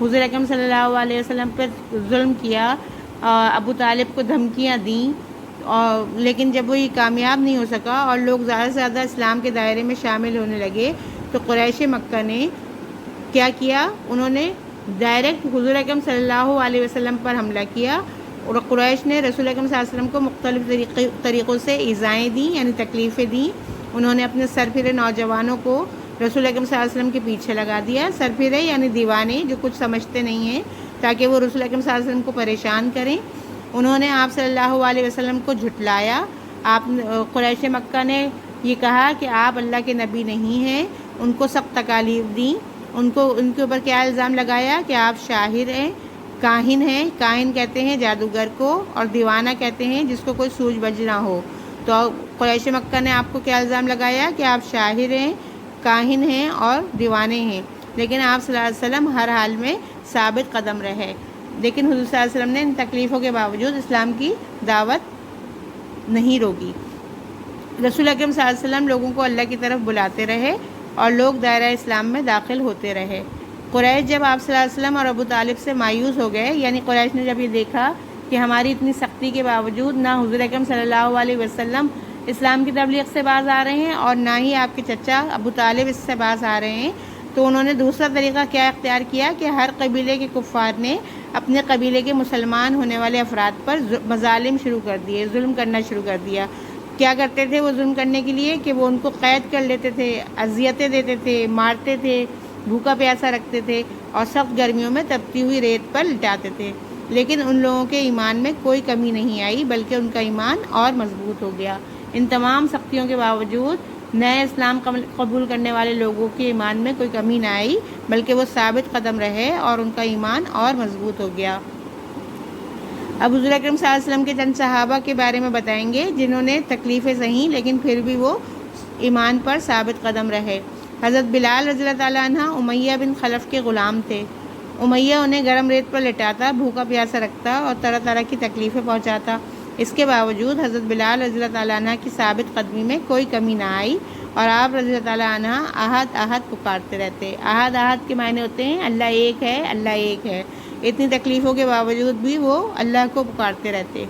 حضور اکرم صلی اللہ علیہ وسلم پر ظلم کیا، ابو طالب کو دھمکیاں دیں، لیکن جب وہ یہ کامیاب نہیں ہو سکا اور لوگ زیادہ سے زیادہ اسلام کے دائرے میں شامل ہونے لگے تو قریش مکہ نے کیا کیا؟ انہوں نے ڈائریکٹ حضور اکرم صلی اللہ علیہ وسلم پر حملہ کیا، اور قریش نے رسول اکرم صلی اللہ علیہ وسلم کو مختلف طریقوں سے ایذائیں دیں، یعنی تکلیفیں دیں۔ انہوں نے اپنے سرپھرے نوجوانوں کو رسول اکرم صلی اللہ علیہ وسلم کے پیچھے لگا دیا۔ سرپھرے یعنی دیوانے جو کچھ سمجھتے نہیں ہیں، تاکہ وہ رسول اکرم صلی اللہ علیہ وسلم کو پریشان کریں۔ انہوں نے آپ صلی اللہ علیہ وسلم کو جھٹلایا۔ قریش مکہ نے یہ کہا کہ آپ اللہ کے نبی نہیں ہیں، ان کو سخت تکالیف دیں، ان کے اوپر کیا الزام لگایا کہ آپ شاعر ہیں، کاہن ہیں، کاہن کہتے ہیں جادوگر کو، اور دیوانہ کہتے ہیں جس کو کوئی سوجھ بج نہ ہو۔ تو قریش مکہ نے آپ کو کیا الزام لگایا کہ آپ شاعر ہیں، کاہن ہیں اور دیوانے ہیں، لیکن آپ صلی اللہ علیہ وسلم ہر حال میں ثابت قدم رہے۔ لیکن حضور صلی اللہ علیہ وسلم نے ان تکلیفوں کے باوجود اسلام کی دعوت نہیں روکی۔ رسول اکرم صلی اللہ علیہ وسلم لوگوں کو اللہ کی طرف بلاتے رہے اور لوگ دائرہ اسلام میں داخل ہوتے رہے۔ قریش جب آپ صلی اللہ علیہ وسلم اور ابو طالب سے مایوس ہو گئے، یعنی قریش نے جب یہ دیکھا کہ ہماری اتنی سختی کے باوجود نہ حضور اکرم صلی اللہ علیہ وسلم اسلام کی تبلیغ سے باز آ رہے ہیں اور نہ ہی آپ کے چچا ابو طالب اس سے باز آ رہے ہیں، تو انہوں نے دوسرا طریقہ کیا اختیار کیا کہ ہر قبیلے کے کفار نے اپنے قبیلے کے مسلمان ہونے والے افراد پر مظالم شروع کر دیے، ظلم کرنا شروع کر دیا۔ کیا کرتے تھے وہ ظلم کرنے کے لیے؟ کہ وہ ان کو قید کر لیتے تھے، اذیتیں دیتے تھے، مارتے تھے، بھوکا پیاسا رکھتے تھے اور سخت گرمیوں میں تپتی ہوئی ریت پر لٹاتے تھے۔ لیکن ان لوگوں کے ایمان میں کوئی کمی نہیں آئی، بلکہ ان کا ایمان اور مضبوط ہو گیا۔ ان تمام سختیوں کے باوجود نئے اسلام قبول کرنے والے لوگوں کے ایمان میں کوئی کمی نہ آئی، بلکہ وہ ثابت قدم رہے اور ان کا ایمان اور مضبوط ہو گیا۔ اب حضور اکرم صلی اللہ علیہ وسلم کے چند صحابہ کے بارے میں بتائیں گے جنہوں نے تکلیفیں سہیں لیکن پھر بھی وہ ایمان پر ثابت قدم رہے۔ حضرت بلال رضی اللہ تعالیٰ عنہ امیہ بن خلف کے غلام تھے۔ امیہ انہیں گرم ریت پر لٹاتا، بھوکا پیاسا رکھتا اور طرح طرح کی تکلیفیں پہنچاتا۔ اس کے باوجود حضرت بلال رضی اللہ تعالیٰ عنہ کی ثابت قدمی میں کوئی کمی نہ آئی اور آپ رضی اللہ تعالیٰ عنہ احد احد پکارتے رہتے۔ احد احد کے معنی ہوتے ہیں اللہ ایک ہے، اللہ ایک ہے۔ اتنی تکلیفوں کے باوجود بھی وہ اللہ کو پکارتے رہتے۔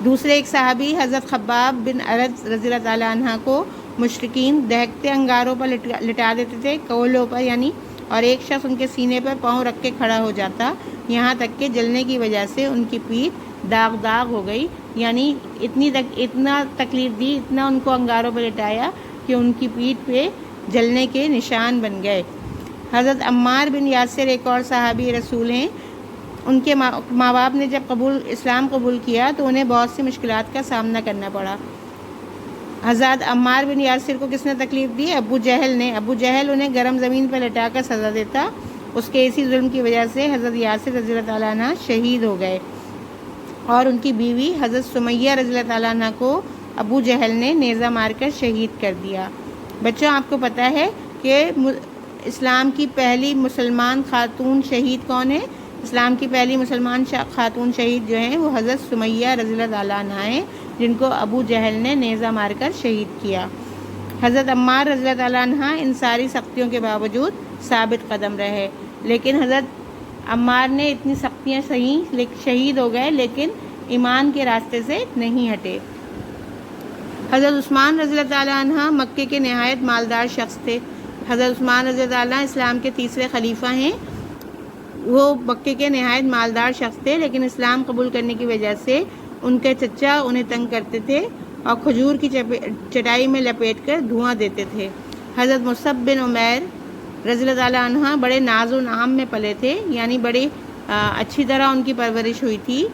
دوسرے ایک صحابی حضرت خباب بن ارد رضی اللہ تعالیٰ عنہ کو مشرکین دہکتے انگاروں پر لٹا دیتے تھے، کولوں پر یعنی، اور ایک شخص ان کے سینے پر پاؤں رکھ کے کھڑا ہو جاتا، یہاں تک کہ جلنے کی وجہ سے ان کی پیٹھ داغ داغ ہو گئی، یعنی اتنا تکلیف دی، اتنا ان کو انگاروں پر لٹایا کہ ان کی پیٹھ پہ جلنے کے نشان بن گئے۔ حضرت عمار بن یاسر ایک اور صحابی رسول ہیں۔ ان کے ماں باپ نے جب اسلام قبول کیا تو انہیں بہت سی مشکلات کا سامنا کرنا پڑا۔ حضرت عمار بن یاسر کو کس نے تکلیف دی؟ ابو جہل نے۔ ابو جہل انہیں گرم زمین پر لٹا کر سزا دیتا۔ اس کے اسی ظلم کی وجہ سے حضرت یاسر رضی اللہ تعالیٰ عنہ شہید ہو گئے اور ان کی بیوی حضرت سمیہ رضی اللہ تعالیٰ عنہ کو ابو جہل نے نیزہ مار کر شہید کر دیا۔ بچوں، آپ کو پتہ ہے کہ اسلام کی پہلی مسلمان خاتون شہید کون ہے؟ اسلام کی پہلی مسلمان خاتون شہید جو ہیں وہ حضرت سمیہ رضی اللہ تعالیٰ عنہ ہیں، جن کو ابو جہل نے نیزہ مار کر شہید کیا۔ حضرت عمار رضی اللہ تعالیٰ عنہ ان ساری سختیوں کے باوجود ثابت قدم رہے، لیکن حضرت عمار نے اتنی سختیاں سہیں، شہید ہو گئے لیکن ایمان کے راستے سے نہیں ہٹے۔ حضرت عثمان رضی اللہ تعالیٰ عنہ مکے کے نہایت مالدار شخص تھے۔ حضرت عثمان رضی اللہ عنہ اسلام کے تیسرے خلیفہ ہیں۔ وہ مکے کے نہایت مالدار شخص تھے، لیکن اسلام قبول کرنے کی وجہ سے ان کے چچا انہیں تنگ کرتے تھے اور کھجور کی چٹائی میں لپیٹ کر دھواں دیتے تھے۔ حضرت مصعب بن عمیر رضی اللہ تعالیٰ عنہ بڑے ناز و نعام میں پلے تھے، یعنی بڑی اچھی طرح ان کی پرورش ہوئی تھی۔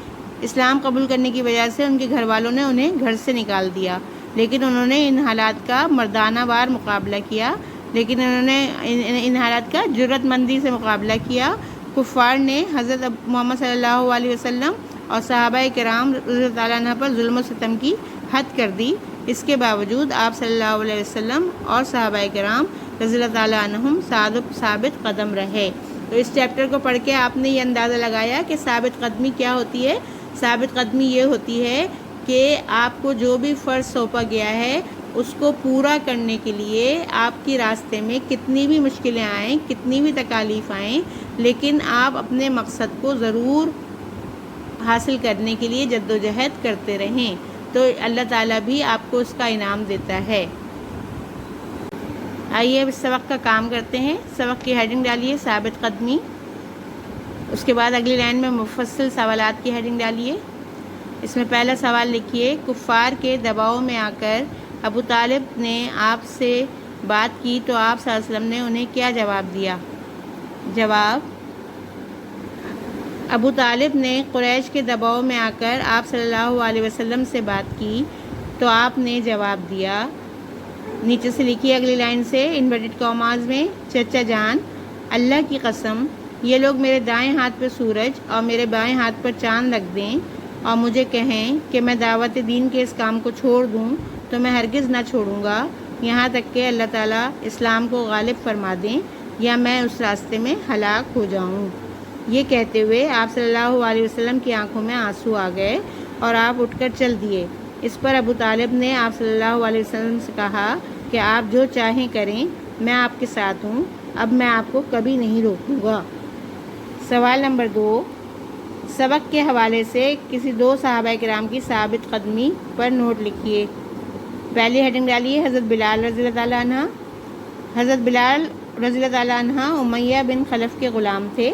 اسلام قبول کرنے کی وجہ سے ان کے گھر والوں نے انہیں گھر سے نکال دیا، لیکن انہوں نے ان حالات کا مردانہ وار مقابلہ کیا، جرات مندی سے مقابلہ کیا۔ کفار نے حضرت محمد صلی اللہ علیہ وسلم اور صحابہ کرام رضی اللہ تعالیٰ عنہ پر ظلم و ستم کی حد کر دی۔ اس کے باوجود آپ صلی اللہ علیہ وسلم اور صحابہ کرام رضی اللہ تعالیٰ عنہم ثابت قدم رہے۔ تو اس چیپٹر کو پڑھ کے آپ نے یہ اندازہ لگایا کہ ثابت قدمی کیا ہوتی ہے۔ ثابت قدمی یہ ہوتی ہے کہ آپ کو جو بھی فرض سونپا گیا ہے اس کو پورا کرنے کے لیے آپ کے راستے میں کتنی بھی مشکلیں آئیں، کتنی بھی تکالیف آئیں، لیکن آپ اپنے مقصد کو ضرور حاصل کرنے کے لیے جدوجہد کرتے رہیں، تو اللہ تعالیٰ بھی آپ کو اس کا انعام دیتا ہے۔ آئیے اب اس سبق کا کام کرتے ہیں۔ سبق کی ہیڈنگ ڈالیے ثابت قدمی، اس کے بعد اگلی لائن میں مفصل سوالات کی ہیڈنگ ڈالیے۔ اس میں پہلا سوال لکھیے، کفار کے دباؤ میں آ کر ابو طالب نے آپ سے بات کی تو آپ صلی اللہ علیہ وسلم نے انہیں کیا جواب دیا؟ جواب: ابو طالب نے قریش کے دباؤ میں آ کر آپ صلی اللہ علیہ وسلم سے بات کی تو آپ نے جواب دیا۔ نیچے سے لکھیے اگلی لائن سے انورٹڈ کاماز میں، چچا جان، اللہ کی قسم یہ لوگ میرے دائیں ہاتھ پہ سورج اور میرے بائیں ہاتھ پر چاند رکھ دیں اور مجھے کہیں کہ میں دعوت دین کے اس کام کو چھوڑ دوں تو میں ہرگز نہ چھوڑوں گا یہاں تک کہ اللہ تعالیٰ اسلام کو غالب فرما دیں یا میں اس راستے میں ہلاک ہو جاؤں۔ یہ کہتے ہوئے آپ صلی اللہ علیہ وسلم کی آنکھوں میں آنسو آ گئے اور آپ اٹھ کر چل دیے۔ اس پر ابو طالب نے آپ صلی اللہ علیہ وسلم سے کہا کہ آپ جو چاہیں کریں، میں آپ کے ساتھ ہوں، اب میں آپ کو کبھی نہیں روکوں گا۔ سوال نمبر 2، سبق کے حوالے سے کسی دو صحابہ کرام کی ثابت قدمی پر نوٹ لکھیے۔ پہلی ہیڈنگ ڈالیے حضرت بلال رضی اللہ تعالیٰ عنہ۔ حضرت بلال رضی اللہ تعالیٰ عنہ امیہ بن خلف کے غلام تھے۔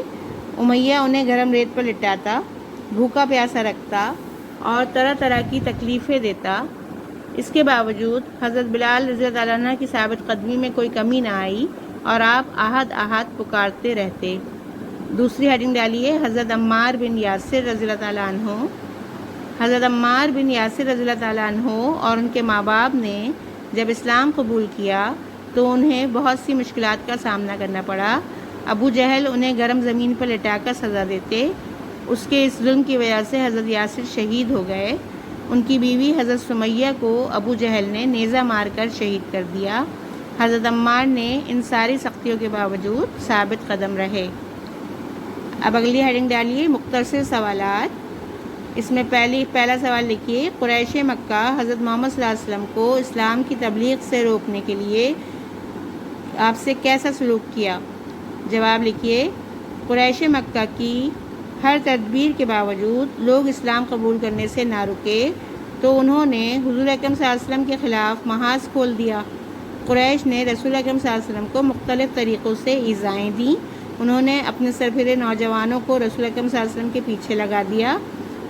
امیہ انہیں گرم ریت پر لٹاتا، بھوکا پیاسا رکھتا اور طرح طرح کی تکلیفیں دیتا۔ اس کے باوجود حضرت بلال رضی اللہ تعالیٰ عنہ کی ثابت قدمی میں کوئی کمی نہ آئی اور آپ احد احد پکارتے رہتے۔ دوسری ہیڈنگ ڈالیے حضرت عمار بن یاسر رضی اللہ تعالیٰ عنہ۔ حضرت عمار بن یاسر رضی اللہ تعالیٰ عنہ اور ان کے ماں باپ نے جب اسلام قبول کیا تو انہیں بہت سی مشکلات کا سامنا کرنا پڑا۔ ابو جہل انہیں گرم زمین پر لٹا کر سزا دیتے۔ اس کے اس ظلم کی وجہ سے حضرت یاسر شہید ہو گئے۔ ان کی بیوی حضرت سمیہ کو ابو جہل نے نیزہ مار کر شہید کر دیا۔ حضرت عمار نے ان ساری سختیوں کے باوجود ثابت قدم رہے۔ اب اگلی ہیڈنگ ڈالیے مختصر سوالات۔ اس میں پہلا سوال لکھیے، قریش مکہ حضرت محمد صلی اللہ علیہ وسلم کو اسلام کی تبلیغ سے روکنے کے لیے آپ سے کیسا سلوک کیا؟ جواب لکھیے، قریش مکہ کی ہر تدبیر کے باوجود لوگ اسلام قبول کرنے سے نہ رکے تو انہوں نے حضور اکرم صلی اللہ علیہ وسلم کے خلاف محاذ کھول دیا۔ قریش نے رسول اکرم صلی اللہ علیہ وسلم کو مختلف طریقوں سے ایذائیں دیں۔ انہوں نے اپنے سرفرے نوجوانوں کو رسول اکرم صلی اللہ علیہ وسلم کے پیچھے لگا دیا۔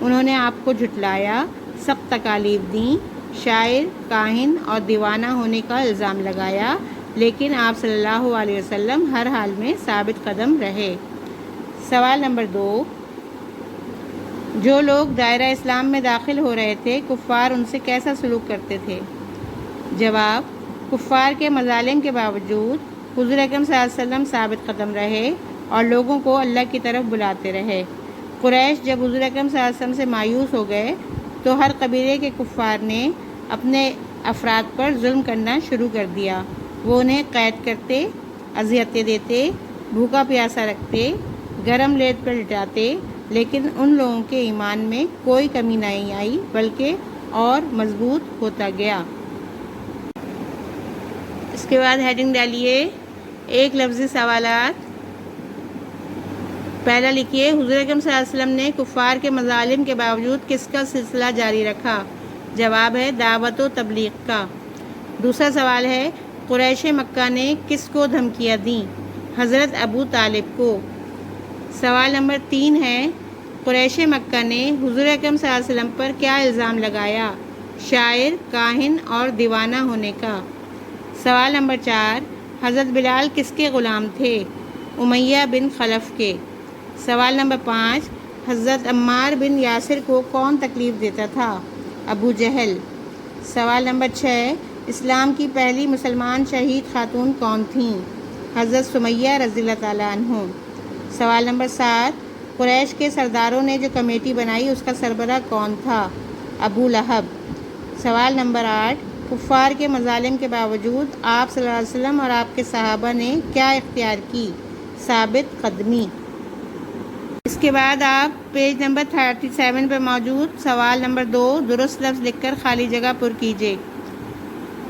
انہوں نے آپ کو جھٹلایا، سخت تکالیف دیں، شاعر، کاہن اور دیوانہ ہونے کا الزام لگایا، لیکن آپ صلی اللہ علیہ وسلم ہر حال میں ثابت قدم رہے۔ سوال نمبر 2، جو لوگ دائرہ اسلام میں داخل ہو رہے تھے کفار ان سے کیسا سلوک کرتے تھے؟ جواب، کفار کے مظالم کے باوجود حضور اکرم صلی اللہ علیہ وسلم ثابت قدم رہے اور لوگوں کو اللہ کی طرف بلاتے رہے۔ قریش جب حضور اکرم صلی اللہ علیہ وسلم سے مایوس ہو گئے تو ہر قبیلے کے کفار نے اپنے افراد پر ظلم کرنا شروع کر دیا۔ وہ انہیں قید کرتے، اذیتیں دیتے، بھوکا پیاسا رکھتے، گرم لیت پر لٹاتے، لیکن ان لوگوں کے ایمان میں کوئی کمی نہیں آئی بلکہ اور مضبوط ہوتا گیا۔ اس کے بعد ہیڈنگ ڈالیے ایک لفظی سوالات۔ پہلا لکھیے، حضور اکرم صلی اللہ علیہ وسلم نے کفار کے مظالم کے باوجود کس کا سلسلہ جاری رکھا؟ جواب ہے دعوت و تبلیغ کا۔ دوسرا سوال ہے، قریش مکہ نے کس کو دھمکیاں دیں؟ حضرت ابو طالب کو۔ سوال نمبر 3 ہے، قریش مکہ نے حضور اکرم صلی اللہ علیہ وسلم پر کیا الزام لگایا؟ شاعر، کاہن اور دیوانہ ہونے کا۔ سوال نمبر 4، حضرت بلال کس کے غلام تھے؟ امیہ بن خلف کے۔ سوال نمبر 5، حضرت عمار بن یاسر کو کون تکلیف دیتا تھا؟ ابو جہل۔ سوال نمبر 6، اسلام کی پہلی مسلمان شہید خاتون کون تھیں؟ حضرت سمیہ رضی اللہ تعالیٰ عنہ۔ سوال نمبر 7، قریش کے سرداروں نے جو کمیٹی بنائی اس کا سربراہ کون تھا؟ ابو لہب۔ سوال نمبر 8، کفار کے مظالم کے باوجود آپ صلی اللہ علیہ وسلم اور آپ کے صحابہ نے کیا اختیار کی؟ ثابت قدمی۔ اس کے بعد آپ پیج نمبر 37 پر موجود سوال نمبر 2 درست لفظ لکھ کر خالی جگہ پر کیجیے۔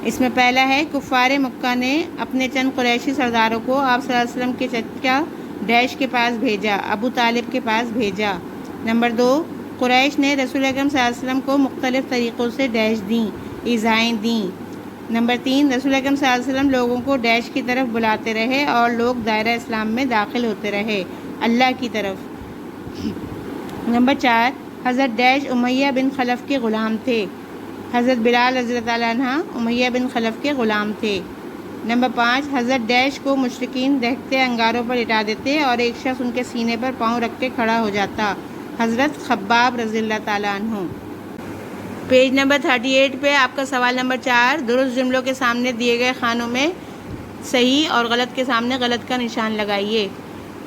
اس میں پہلا ہے کفار مکہ نے اپنے چند قریشی سرداروں کو آپ صلی اللہ علیہ وسلم کے چچا ڈیش کے پاس بھیجا، ابو طالب کے پاس بھیجا۔ نمبر 2، قریش نے رسول اکرم صلی اللہ علیہ وسلم کو مختلف طریقوں سے ڈیش دیں، ایذائیں دیں۔ نمبر 3، رسول اکرم صلی اللہ علیہ وسلم لوگوں کو ڈیش کی طرف بلاتے رہے اور لوگ دائرہ اسلام میں داخل ہوتے رہے، اللہ کی طرف۔ نمبر 4، حضرت ڈیش امیہ بن خلف کے غلام تھے۔ حضرت بلال رضی اللہ تعالیٰ عنہ امیہ بن خلف کے غلام تھے۔ نمبر 5، حضرت ڈیش کو مشرکین دہتے انگاروں پر لٹا دیتے اور ایک شخص ان کے سینے پر پاؤں رکھ کے کھڑا ہو جاتا، حضرت خباب رضی اللہ تعالیٰ عنہ۔ پیج نمبر 38 پہ آپ کا سوال نمبر 4، درست جملوں کے سامنے دیے گئے خانوں میں صحیح اور غلط کے سامنے غلط کا نشان لگائیے۔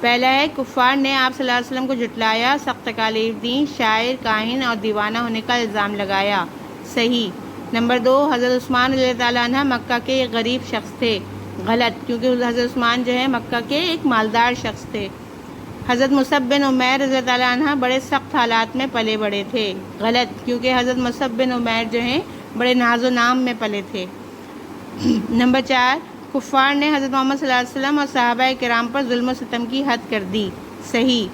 پہلا ہے کفار نے آپ صلی اللہ علیہ وسلم کو جھٹلایا، سخت تکالیف دیں، شاعر، کاہن اور دیوانہ ہونے کا الزام لگایا، صحیح۔ نمبر 2، حضرت عثمان رضی اللہ تعالیٰ عنہ مکہ کے ایک غریب شخص تھے، غلط، کیونکہ حضرت عثمان جو ہے مکہ کے ایک مالدار شخص تھے۔ حضرت مصعب بن عمیر رضی اللہ تعالیٰ عنہ بڑے سخت حالات میں پلے بڑے تھے، غلط، کیونکہ حضرت مصعب بن عمیر جو ہیں بڑے ناز و نام میں پلے تھے۔ نمبر 4، کفار نے حضرت محمد صلی اللہ علیہ وسلم اور صحابہ کرام پر ظلم و ستم کی حد کر دی، صحیح۔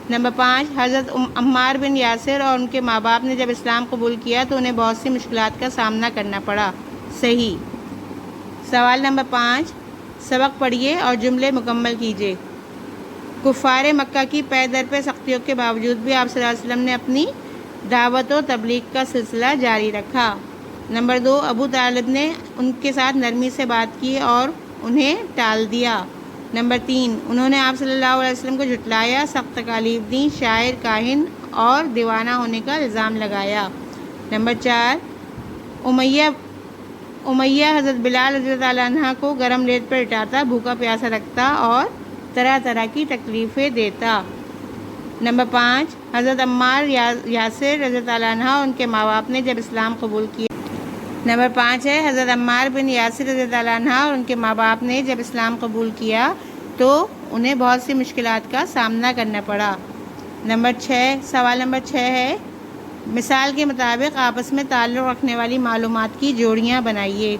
نمبر 5، حضرت عمار بن یاسر اور ان کے ماں باپ نے جب اسلام قبول کیا تو انہیں بہت سی مشکلات کا سامنا کرنا پڑا، صحیح۔ سوال نمبر 5، سبق پڑھیے اور جملے مکمل کیجیے۔ کفار مکہ کی پے در پہ سختیوں کے باوجود بھی آپ صلی اللہ علیہ وسلم نے اپنی دعوت و تبلیغ کا سلسلہ جاری رکھا۔ نمبر 2، ابو طالب نے ان کے ساتھ نرمی سے بات کی اور انہیں ٹال دیا۔ نمبر 3، انہوں نے آپ صلی اللہ علیہ وسلم کو جھٹلایا، سخت تکالیف دیں، شاعر، کاہن اور دیوانہ ہونے کا الزام لگایا۔ نمبر 4، امیہ حضرت بلال رضی اللہ تعالیٰ عنہ کو گرم لیٹ پر لٹاتا، بھوکا پیاسا رکھتا اور طرح طرح کی تکلیفیں دیتا۔ نمبر 5، حضرت عمار یاسر رضی اللہ تعالیٰ عنہ اور ان کے ماں باپ نے جب اسلام قبول کیا۔ نمبر 5 ہے حضرت عمار بن یاسر رضی اللہ عنہ اور ان کے ماں باپ نے جب اسلام قبول کیا تو انہیں بہت سی مشکلات کا سامنا کرنا پڑا۔ نمبر 6، سوال نمبر 6 ہے، مثال کے مطابق آپس میں تعلق رکھنے والی معلومات کی جوڑیاں بنائیے۔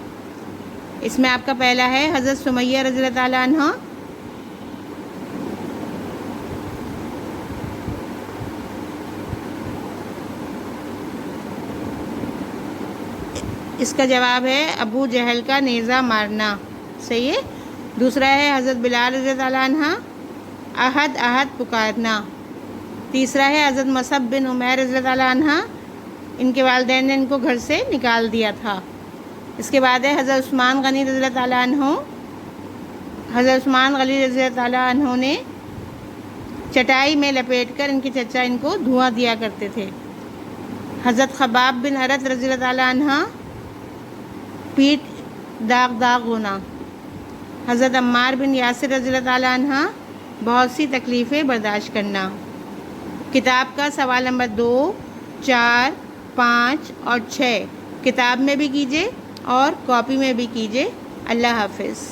اس میں آپ کا پہلا ہے حضرت سمیہ رضی اللہ تعالیٰ عنہ، اس کا جواب ہے ابو جہل کا نیزہ مارنا، صحیح ہے۔ دوسرا ہے حضرت بلال رضی اللہ تعالیٰ عنہ، احد احد پکارنا۔ تیسرا ہے حضرت مصعب بن عمیر رضی اللہ تعالیٰ عنہ، ان کے والدین نے ان کو گھر سے نکال دیا تھا۔ اس کے بعد ہے حضرت عثمان غنی رضی اللہ تعالیٰ عنہ، حضرت عثمان غنی رضی اللہ تعالیٰ عنہ نے چٹائی میں لپیٹ کر ان کے چچا ان کو دھواں دیا کرتے تھے۔ حضرت خباب بن ارت رضی اللہ تعالیٰ عنہ، پیٹ داغ ہونا۔ حضرت عمار بن یاسر رضی اللہ تعالیٰ عنہ، بہت سی تکلیفیں برداشت کرنا۔ کتاب کا سوال نمبر 2، 4، 5 اور 6 کتاب میں بھی کیجیے اور کاپی میں بھی کیجیے۔ اللہ حافظ۔